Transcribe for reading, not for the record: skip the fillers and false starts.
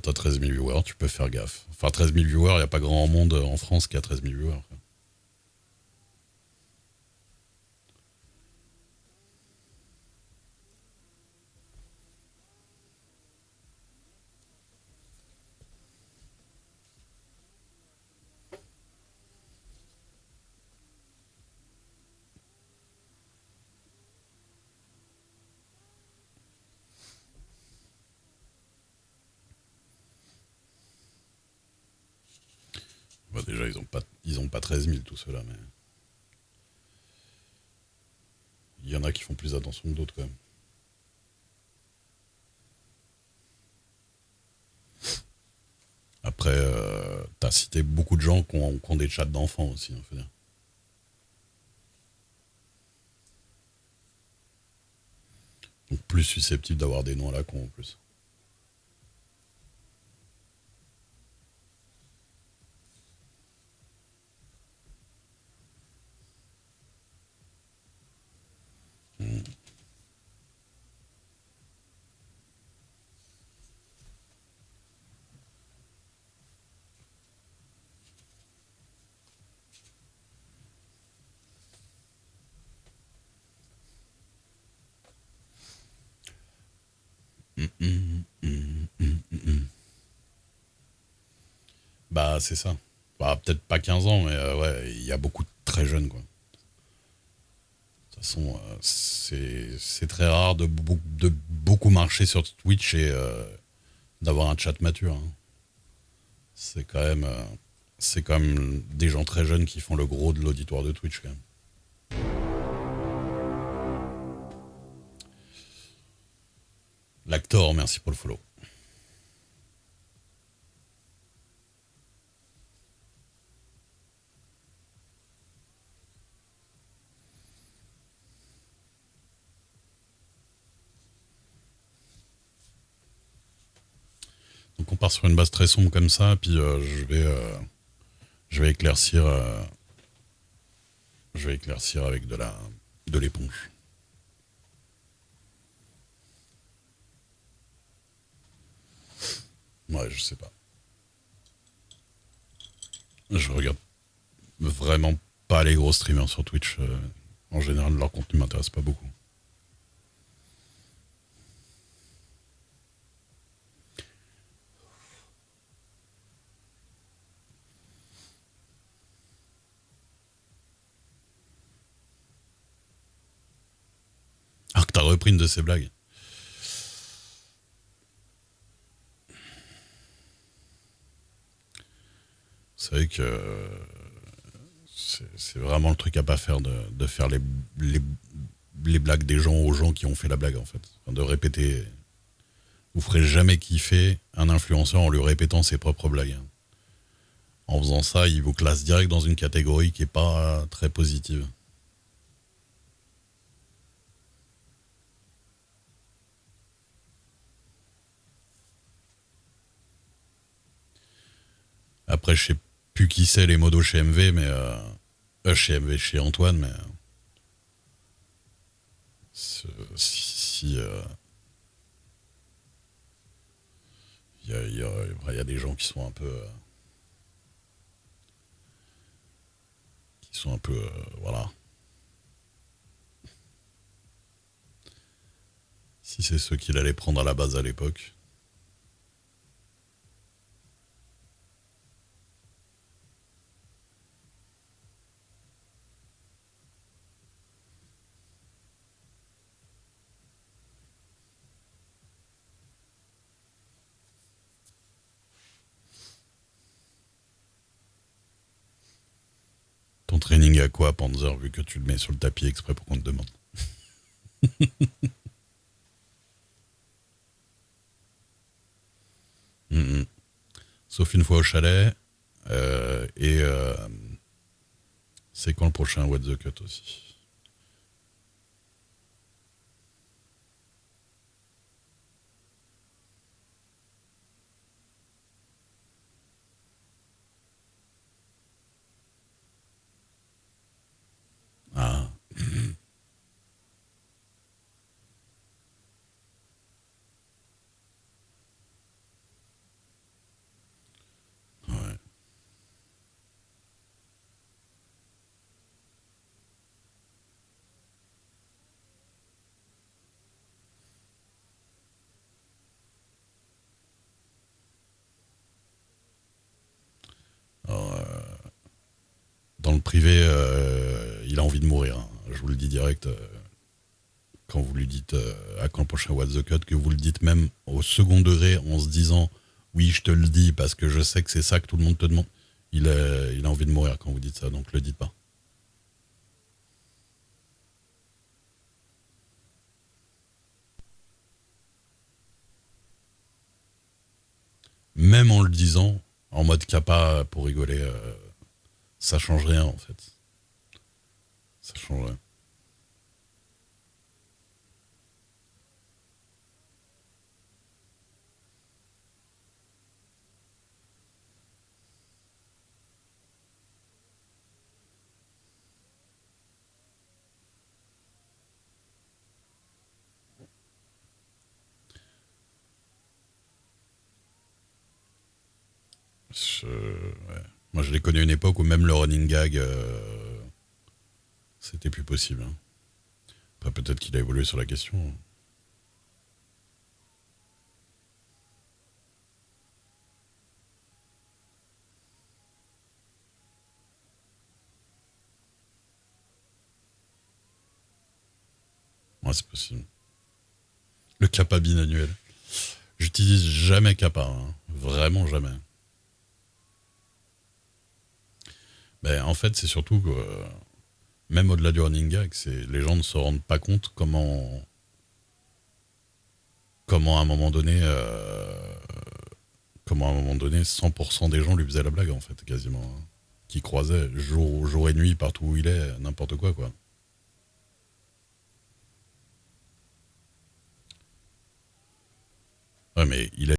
t'as 13 000 viewers, tu peux faire gaffe. Enfin, 13 000 viewers, il n'y a pas grand monde en France qui a 13 000 viewers. Bah, déjà, ils ont pas 13 000 tout cela, mais il y en a qui font plus attention que d'autres quand même. Après, t'as cité beaucoup de gens qui ont des chats d'enfants aussi, hein, faut dire. Donc plus susceptibles d'avoir des noms à la con en plus. Mm. Mm, mm, mm, mm, mm, mm. Bah c'est ça. Bah, peut-être pas 15 ans, mais ouais, il y a beaucoup de très jeunes quoi. De toute façon, c'est très rare de beaucoup marcher sur Twitch et d'avoir un chat mature, hein. C'est quand même, c'est quand même des gens très jeunes qui font le gros de l'auditoire de Twitch quand même. L'actor, merci pour le follow. Donc on part sur une base très sombre comme ça, puis je vais éclaircir, je vais éclaircir avec de l'éponge. Ouais, je sais pas. Je regarde vraiment pas les gros streamers sur Twitch. En général, leur contenu m'intéresse pas beaucoup. Alors que t'as repris une de ces blagues. C'est vrai que c'est vraiment le truc à pas faire de faire les blagues des gens aux gens qui ont fait la blague en fait. Enfin, de répéter. Vous ferez jamais kiffer un influenceur en lui répétant ses propres blagues, hein. En faisant ça, il vous classe direct dans une catégorie qui est pas très positive. Après, je sais plus qui c'est les modos chez MV, mais chez MV, chez Antoine, mais si y a des gens qui sont un peu, voilà. Si c'est ceux qu'il allait prendre à la base à l'époque. Ton training à quoi, Panzer, vu que tu le mets sur le tapis exprès pour qu'on te demande? Mm, mm. Sauf une fois au chalet. Et c'est quand le prochain What the Cut aussi? Ah. privé, il a envie de mourir, hein. Je vous le dis direct. Quand vous lui dites à quand le prochain What's the Cut, que vous le dites même au second degré en se disant oui, je te le dis parce que je sais que c'est ça que tout le monde te demande, il a envie de mourir quand vous dites ça, donc le dites pas. Même en le disant, en mode capa pour rigoler, ça change rien en fait. Ça change rien. Ouais. Moi, je l'ai connu à une époque où même le running gag, c'était plus possible, hein. Après, peut-être qu'il a évolué sur la question, hein. Ouais, c'est possible. Le Kappa biannuel. J'utilise jamais Kappa, hein. Vraiment jamais. Ben, en fait, c'est surtout que, même au-delà du running gag, les gens ne se rendent pas compte comment à un moment donné, 100% des gens lui faisaient la blague, en fait, quasiment, hein. Qui croisaient jour et nuit, partout où il est, n'importe quoi, quoi. Ouais, mais il a